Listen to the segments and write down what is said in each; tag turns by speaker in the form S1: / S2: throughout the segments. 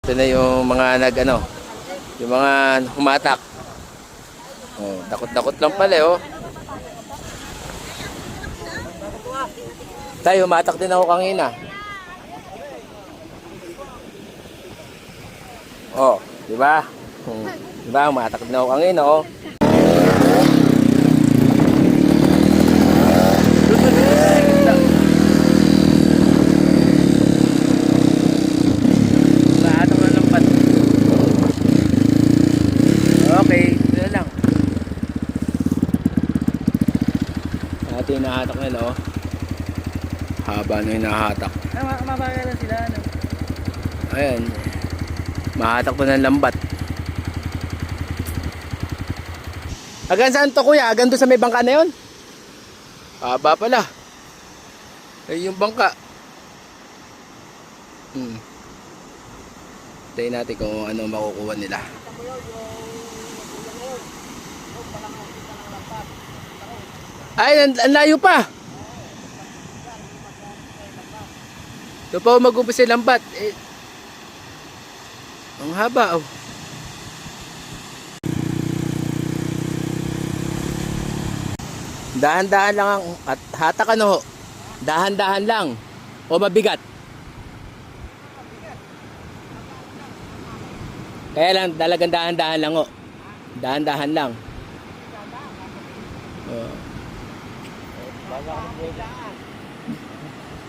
S1: Ito na yung mga yung mga humatak. Oh, takot-takot lang pala oh. Tayo, humatak din ako kanina. Oh, di ba? Di ba, humatak din ako kanina oh. Okay, ito na lang. Ito yung nahatak nila oh. Haba na yung nahatak.
S2: Mabagay lang sila ano.
S1: Ayan. Mahatak po ng lambat. Hanggang saan to kuya? Hanggang doon sa may bangka na yun? Haba pala. Ay yung bangka. Tayo natin kung ano makukuha nila. Ay, ang layo pa. Ito pa mag-umpisa yung lambat. Eh, ang haba oh. Dahan-dahan lang ang at hatak ano ho. Dahan-dahan lang. O mabigat. Kaya lang talagang dahan-dahan lang ho. Dahan-dahan lang. Oh.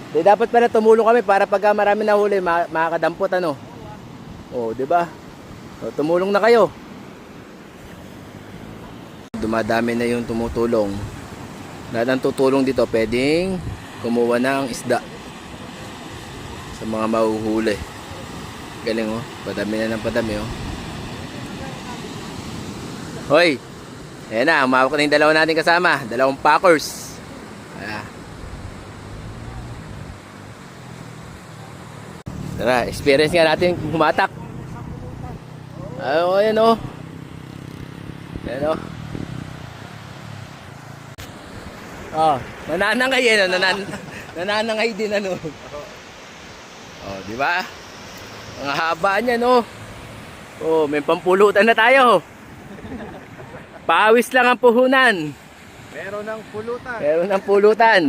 S1: Di dapat pala tumulong kami para pagka marami na huli makakadampot ano. Oh, di ba? So, tumulong na kayo. Dumadami na yung tumutulong. Lahat ng tutulong dito pwedeng kumuha ng isda sa mga mahuhuli. Galing oh. Padami na ng padami oh. Hoy. Ayan na, umawak na yung dalawa natin kasama. Dalawang packers. Ayan. Tara, experience nga natin humatak. Ayan o. Ayan o. Oh, nananangay yan. Nananangay din ano. Oh, di ba? Ang haba niya no. Oh, may pampulutan na tayo. Pawis lang ang puhunan.
S2: Meron ng pulutan.
S1: Meron ng pulutan.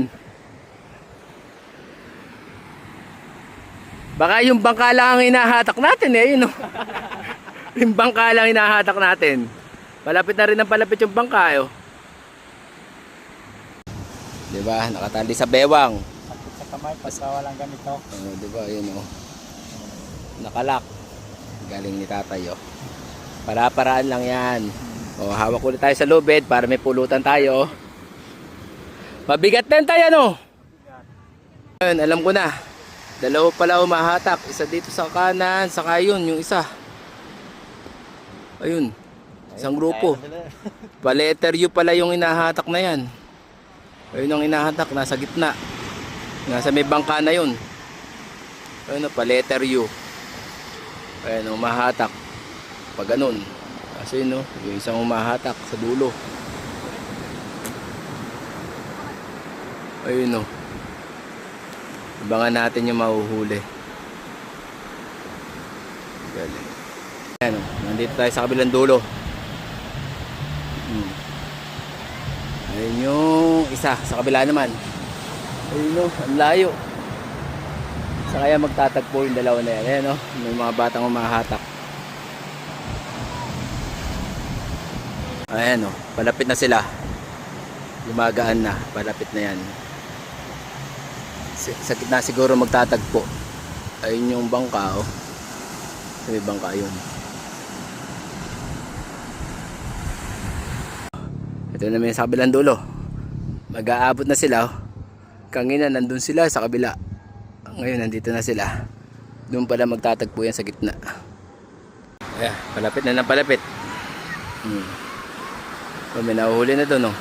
S1: Baka yung bangka lang ang hinahatak natin eh. Yun, oh. Yung bangka lang hinahatak natin. Palapit na rin ang palapit yung bangka. Oh. Diba? Nakatali sa bewang.
S2: Sakit sa kamay pagka walang ganito.
S1: Diba? Yun oh. Nakalak. Galing ni tatay oh. Para-paraan lang yan. O, hawak ulit tayo sa lubid para may pulutan tayo. Mabigat din tayo, no? Ayun, alam ko na. Dalawa pala umahatak. Isa dito sa kanan, saka yun, yung isa. Ayun, isang grupo. Pa-letter U pala yung inahatak na yan. Ayun ang inahatak, nasa gitna. Nasa may bangka na yun. Ayun, pa-letter U. Ayun, umahatak. Pag ganun. Kasi no, yung isang umahatak sa dulo. Ayun no. Abangan natin yung mahuhuli. Galing. Ayan no, nandito tayo sa kabilang dulo. Ayun yung isa sa kabila naman. Ayun no, ang layo. Sa kaya magtatagpo yung dalawa na yan. Ayan no, may mga batang umahatak. Ayan o, palapit na sila. Lumagaan na, palapit na yan. Sa gitna siguro magtatagpo. Ayun yung bangka o. May bangka yun. Ito naman sa kabilang dulo. Mag-aabot na sila o. Kanina nandun sila sa kabila. Ngayon nandito na sila. Doon pala magtatagpo yan sa gitna. Ayan, palapit na ng palapit. Oh, may nahuhuli na doon, no?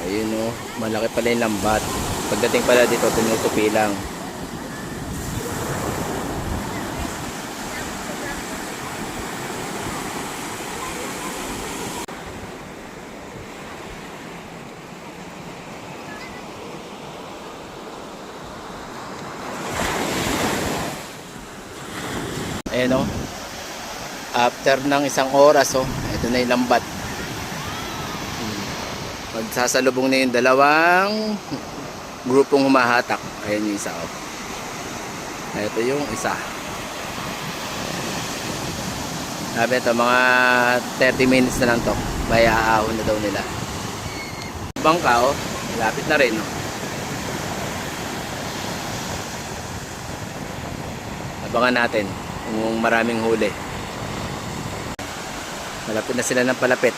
S1: Ayun, no? Malaki pala yung lambat. Pagdating pala dito, tinutupi lang. Ayan o. After ng isang oras, ito na yung lambat. Magsasalubong na yung dalawang grupong humahatak. Ayan yung isa. Ito yung isa. Sabi ito, mga 30 minutes na lang to. Baya aahon na daw nila. Bangka, malapit na rin. Abangan natin kung maraming huli. Malapit na sila ng palapit.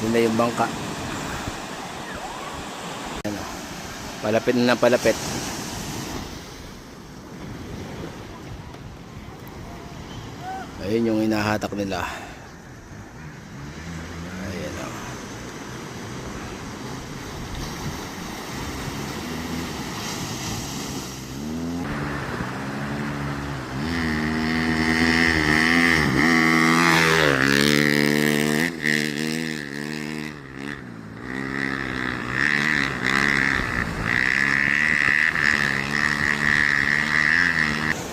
S1: Yun na yung bangka. Ano, palapit na ng palapit. Ayun yung hinahatak nila. Ayan o.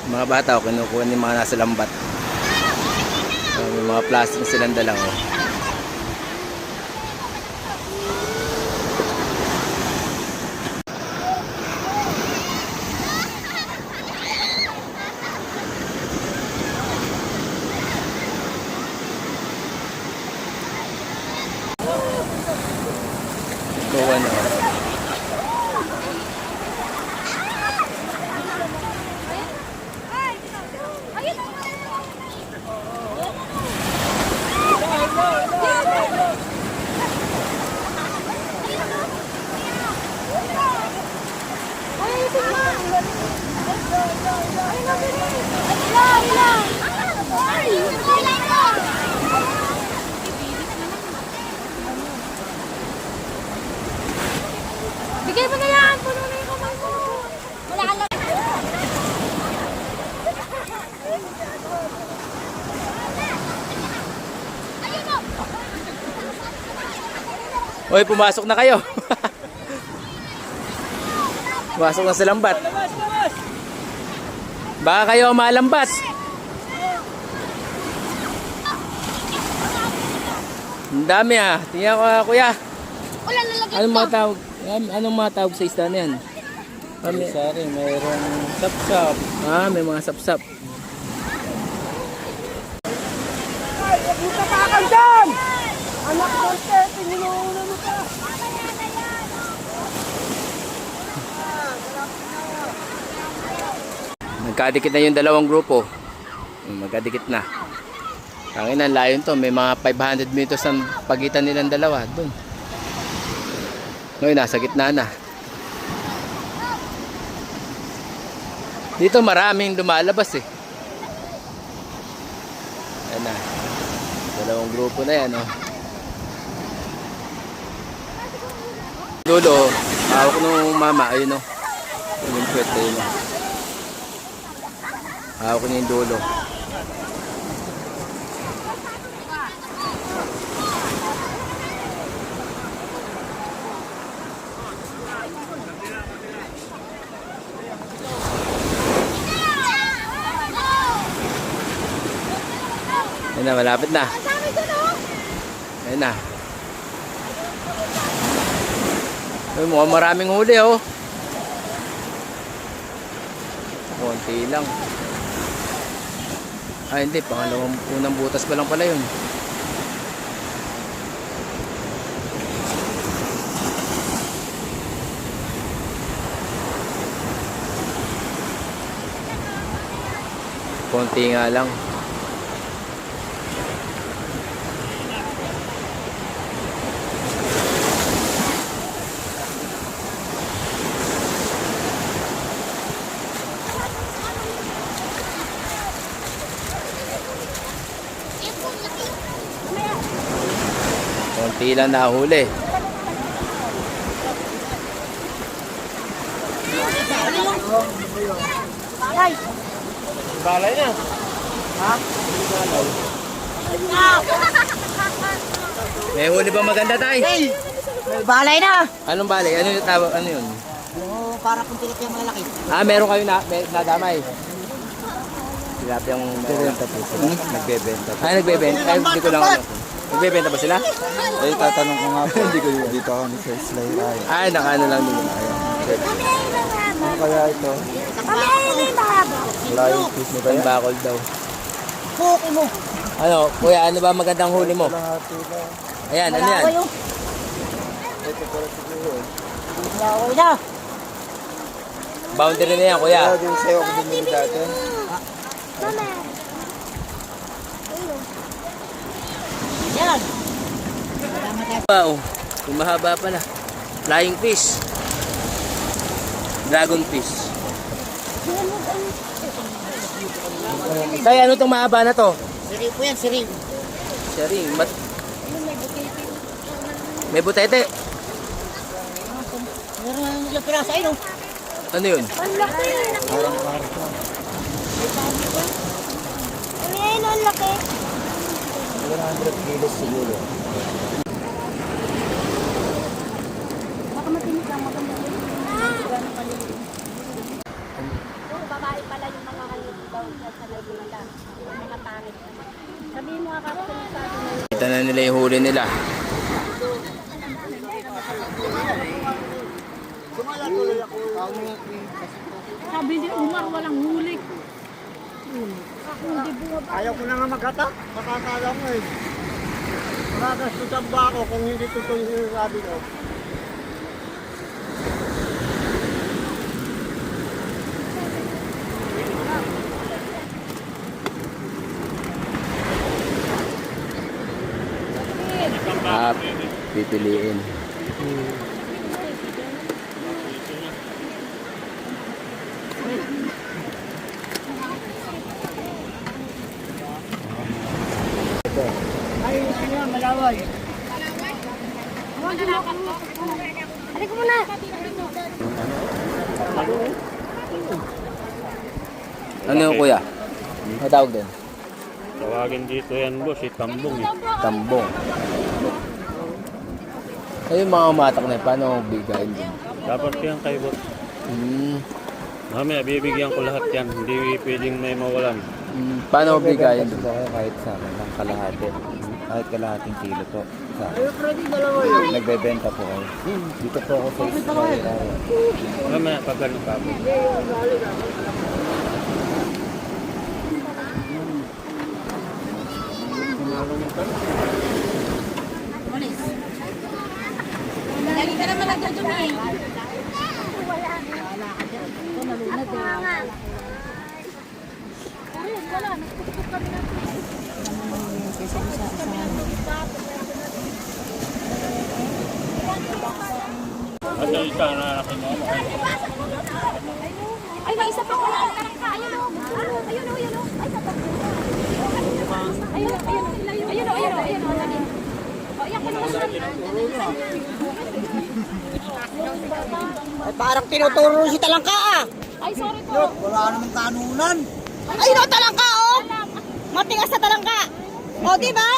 S1: Mga bata, kinukuha ni mga nasa lambat. May mga plastic na silang dala. Ito ano.
S3: Bigay mo na yan! Puno na yung kamay mo! Wala ka lang! Ayun o!
S1: Hoy, pumasok na kayo. Pumasok na sa lambat. Baka kayo malambat. Ang dami Tingnan ko kuya.
S3: Wala nalagyan
S1: Anong
S3: to!
S1: mga tawag? Anong mga tawag sa isda na yan?
S2: Sari, mayroong sap-sap.
S1: May mga sapsap.
S4: Ay, buta pa ka dyan! Anak ko, Tete, ninuuna mo ka!
S1: Nagkadikit na yung dalawang grupo. Magkadikit na. Tangin ang layon to. May mga 500 meters ang pagitan nilang dalawa. Doon. Ngayon, nasa gitna na. Dito maraming lumalabas Ayan na. Dalawang grupo na yan Dulo, hawak nung mama. Ayun yung puwet. Ayun hawak niya yung dulo. Ayun na, malapit na. Ayun na. Ayun, mukhang maraming huli konti lang. Hindi, unang butas pa lang pala yun. Konti nga lang. Konti ilang nahuli.
S3: Ay,
S2: Balay na.
S1: May huli ba maganda tayo?
S3: balay na.
S1: Anong bali? Ano yung tawag? Ano yun?
S3: Oo, para kung tilapia malaki.
S1: Ah, meron kayo na nadamay. Tilapiyang nagbebenta po sila.
S2: Nagbebenta.
S1: Ah, nagbebenta. Ay, hindi ko lang ano. Nagbebenta ba sila?
S2: Ay, tatanong ko nga po. Hindi ko dito ako ni Sir Sly. Ay,
S1: Ay, nakaano lang din.
S2: ano kaya ito? Flying fish na kaya?
S1: Bakol daw.
S3: Puki mo.
S1: Ano, kuya, ano ba magandang huli mo?
S2: Lahati lang.
S1: Ayan, ano yan?
S2: Ito pala siguro eh.
S3: Laway na.
S1: Boundary na yan, kuya.
S2: Kaya din sa'yo ako bumili dati.
S3: Yan.
S1: Wow, yung mahaba pala. Flying fish. Dragon fish. Tay, ano itong mahaba na to?
S3: Siriw po yan, siriw.
S1: Sharing, may butete.
S3: Meron na yung pirasa, ayun.
S1: Ano yun?
S3: Ang laki. Ayun, ang laki.
S2: 100 kilos siguro.
S3: Baka matinig lang, maganda yun. Babae pala yung mga kalit daw sa nagmula. Mga pangit. Sabihin mo nga kapatid sa atin.
S1: Kita na nila yung huli nila.
S3: Sabi ni Umar, walang huli.
S4: Ayaw ko na nga maghatak. Makakala mo eh. Magagastusan ba ako kung hindi totoo yung sinasabi ko?
S1: Ah, pipiliin.
S4: Ay, kanya, malaway.
S3: Halika muna.
S1: Ano yung kuya? Ano tawag din?
S2: Tawagin dito yan boss, tambong eh.
S1: Tambong. Ay, yung mga umatak na yun, paano bigayin din?
S2: Dapat yan kay boss. Mamaya bibigyan ko lahat yan, hindi pwedeng may mawalan.
S1: Paano bigayin din?
S2: Ito ako kahit sa akin ng kalahati. Kahit kalahating kilo po. Sa akin.
S4: Ay, Freddy, dalawa yun.
S2: Nagbebenta po kayo. Dito po ako sa Sly. Mamaya pag ganun ka po.
S3: Lagi ka naman nagdudumi. Wala, nagtuktok kami na.
S2: At yung isa na nakinig.
S3: Ay, may isa pa ko na. Ayun o. Ayun o, ayun o. Ay, sa pag. Ayun o, ayun o. Ayun o, ayun o. Ayun o, ayun o. Iyak ko naman siya.
S4: Ay, parang tinuturo si Talangka ah.
S3: Ay, sorry po.
S4: Wala namang kanunan.
S3: Ay, no, Talangka o. Matigas sa Talangka. O, di ba?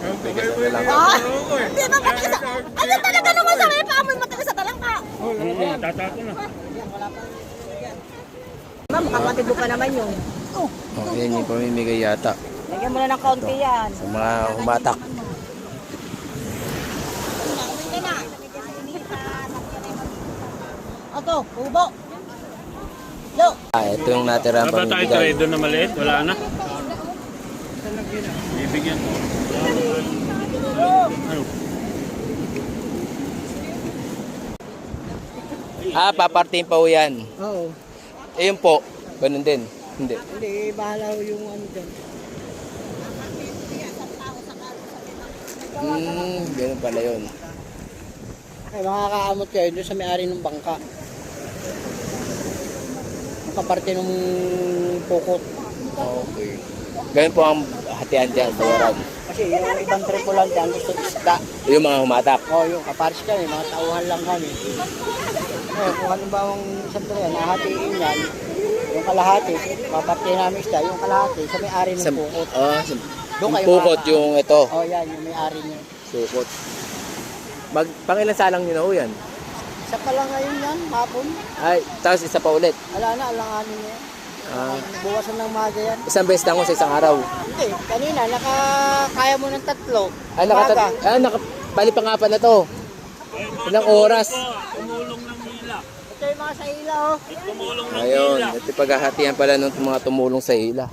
S3: Ah, di ba matigas sa... Ayun talaga naman sa may paamoy matigas sa Talangka.
S2: Tatato na.
S3: Ma'am, kapatid mo pa naman yun.
S1: Oh, yan yung pamimigay yata
S3: Lagyan mo na ng kaunti yan.
S1: sa mga umatak.
S3: Ato, ubo. Yo.
S1: Ah, ito yung natira ang
S2: Dapat tayo
S1: pamimigay.
S2: doon na maliit, wala na. Bibigyan ko. Ano?
S1: Ah, papartiin pa ho yan.
S4: Oo.
S1: Ayun po, ganun din. Hindi.
S4: Hindi, bahala ho yung ano dyan.
S1: Ganun pala yun.
S4: Ay, makakaamot kayo doon sa may-ari ng bangka. Kaparte ng pukot.
S1: Okay. Ganun po ang hatian dyan, bayaran.
S4: Kasi yung ibang tripulante ang gusto isda.
S1: Yung mga humatak.
S4: Yung kapares kami, mga tauhan lang kami. Kung halimbawa isang tren, nahatiin yan, yung kalahati, papartihin namin isda, yung kalahati, sa may-ari ng pukot.
S1: Yung
S4: Doon kayo
S1: pukot
S4: makaka-
S1: yung ito.
S4: Yan, yung may-ari niya.
S1: Sukot. Pangilan salang nyo na ho yan?
S4: Isa pa lang ngayon yan, hapon.
S1: Ay, tapos isa pa ulit.
S4: Wala na, alanganin niya. Buwasan ng maga yan.
S1: Isang beses lang ho sa isang araw.
S4: Hindi, kanina, kaya mo ng 3.
S1: Ay, bali pa nga pa na to. Ilang oras.
S2: Tumulong ng hila.
S4: Ito yung mga sa ila, oh.
S2: Tumulong ng
S1: Ayun,
S2: hila.
S1: ito paghahatian pala ng mga tumulong sa hila.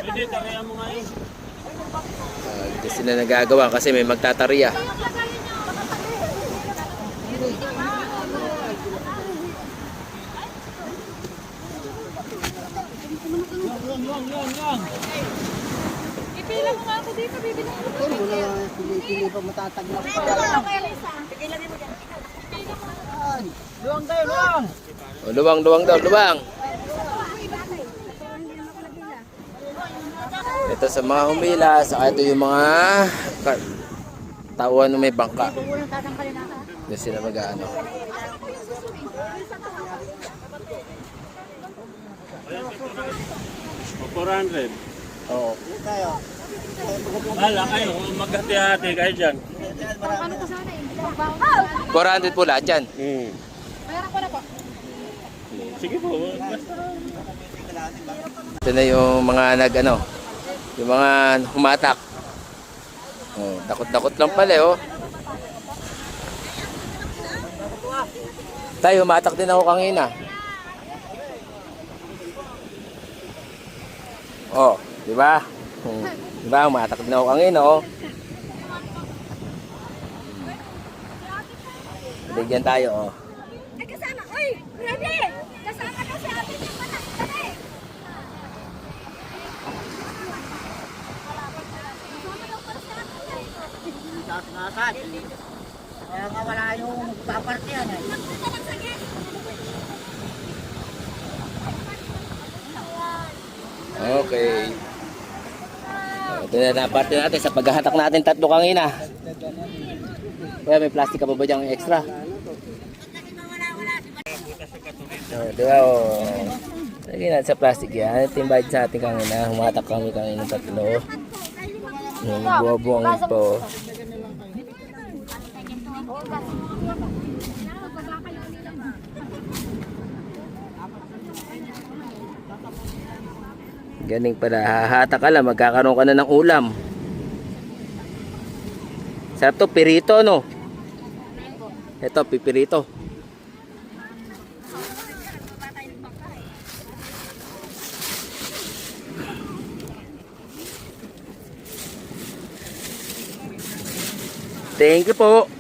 S2: Hindi, tarihan mo nga yun.
S1: Hindi sila nagagawa kasi may magtatariya.
S3: Ipila mo nga ako dito, bibili ko.
S4: Ito, wala pili pa matatagnak. Luwang kayo, luwang!
S1: O, luwang daw, luwang. Ito sa mga humila, saka ito yung mga tauhan na may bangka. Doon sila mag-ano.
S2: O, 400.
S1: Oo.
S4: Tayo.
S2: Hala kayo, maghati-hati kayo dyan.
S3: Ano ko sana eh?
S1: 400 po lahat yan.
S3: Mayroon ko na po.
S2: Sige po, basta.
S1: Ito na yung mga yung mga humatak. Oh, takot-takot lang pala oh. Tayo, humatak din ako kanina. Oh, di ba? Di ba, humatak din ako kanina oh. Bigyan tayo oh.
S3: Ay, kasama. Uy, grabe! Kasama na si ate yung manak. Dali!
S4: Taas-taasan. Kaya nga wala yung papartihan eh.
S1: Okay. Ito na naparte natin sa paghahatak natin 3 kanina. Kaya may plastic ka pa ba dyan extra? Di ba o? Lagyan natin sa plastic yan. Ito yung bayad sa atin kanina. Humatak kami kanina 3. Yung buwa-buwang ito. Galing pala, hahata ka lang, magkakaroon ka na ng ulam. Sarap to, pirito no? Ito, pipirito. Thank you po.